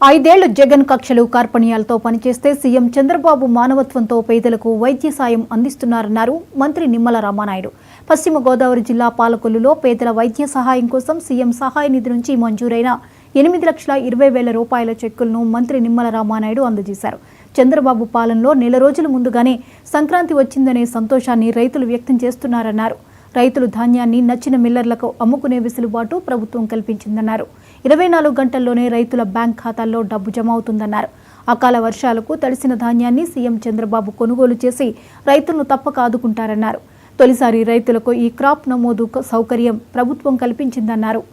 5 ఏళ్లు జగన్ కక్షలు కార్పణ్యాలతో పనిచేస్తే సీఎం చంద్రబాబు మానవత్వంతో పేదలకు వైద్య సాయం అందిస్తున్నారన్నారు మంత్రి నిమ్మల రామానాయుడు. పశ్చిమ గోదావరి జిల్లా పాలకొల్లులో పేదల వైద్య సహాయం కోసం సీఎం సహాయ నిధి నుంచి మంజూరైన 8,20,000 రూపాయల చెక్కులను మంత్రి నిమ్మల రామానాయుడు అందజేశారు. చంద్రబాబు పాలనలో నెల రోజుల ముందుగానే సంక్రాంతి వచ్చిందనే సంతోషాన్ని రైతులు వ్యక్తం చేస్తున్నారన్నారు. రైతులు ధాన్యాన్ని నచ్చిన మిల్లర్లకు అమ్ముకునే వెసులుబాటు ప్రభుత్వం కల్పించిందన్నారు. 24 గంటల్లోనే రైతుల బ్యాంక్ ఖాతాల్లో డబ్బు జమ అవుతుందన్నారు. అకాల వర్షాలకు తడిసిన ధాన్యాన్ని సీఎం చంద్రబాబు కొనుగోలు చేసి రైతులను తప్పక ఆదుకుంటారన్నారు. తొలిసారి రైతులకు ఈ క్రాప్ నమోదు సౌకర్యం ప్రభుత్వం కల్పించిందన్నారు.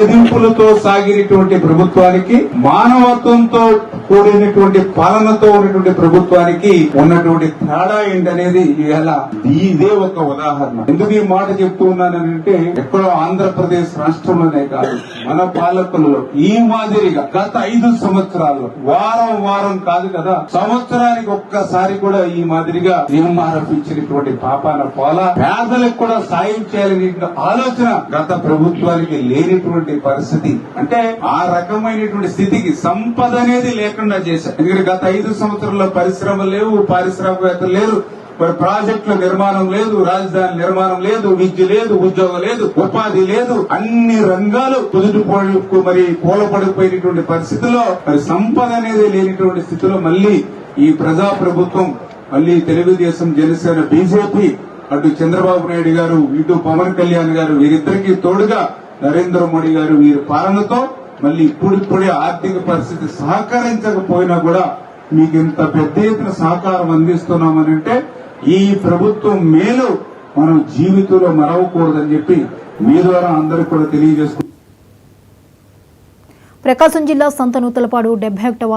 ఎదింపులతో సాగినటువంటి ప్రభుత్వానికి, మానవత్వంతో కూడినటువంటి పాలనతో ఉన్నటువంటి ప్రభుత్వానికి ఉన్నటువంటి తేడా ఏంటనేది ఇదే ఒక ఉదాహరణ. ఎందుకు ఈ మాట చెప్తూ ఉన్నానంటే, ఎక్కడో ఆంధ్రప్రదేశ్ రాష్ట్రంలోనే కాదు, మన పాలకులలో ఈ మాదిరిగా గత 5 సంవత్సరాల్లో వారం కాదు కదా, సంవత్సరానికి ఒక్కసారి కూడా ఈ మాదిరిగా సీఎంఆర్ఎఫ్ ఇచ్చినటువంటి పాపాన పోల పేదలకు కూడా సాయం చేయాలనే ఆలోచన గత ప్రభుత్వానికి లేనిటువంటి పరిస్థితి. అంటే ఆ రకమైనటువంటి స్థితికి సంపద అనేది లేకుండా చేశారు. ఎందుకంటే గత 5 సంవత్సరాల్లో పరిశ్రమలు లేవు, పారిశ్రామికవేత్తలు లేరు, మరి ప్రాజెక్టుల నిర్మాణం లేదు, రాజధాని నిర్మాణం లేదు, విద్య లేదు, ఉద్యోగం లేదు, ఉపాధి లేదు, అన్ని రంగాలు మరి కూలపడిపోయినటువంటి పరిస్థితిలో మరి సంపద అనేది లేనిటువంటి స్థితిలో మళ్లీ ఈ ప్రజా ప్రభుత్వం, మళ్లీ తెలుగుదేశం, జనసేన, బీజేపీ, అటు చంద్రబాబు నాయుడు గారు, ఇటు పవన్ కళ్యాణ్ గారు, వీరిద్దరికీ తోడుగా నరేంద్ర మోడీ గారు వీరి పాలనతో మళ్లీ ఇప్పుడిప్పుడే ఆర్థిక పరిస్థితి సహకరించకపోయినా కూడా మీకు ఇంత పెద్ద ఎత్తున సహకారం అందిస్తున్నామనంటే ఈ ప్రభుత్వం మేలు మనం జీవితంలో మరవకూడదని చెప్పి మీ ద్వారా అందరికీ కూడా తెలియజేసుకుంటున్నాం. ప్రకాశం జిల్లా సంతనూతలపాడు 71వ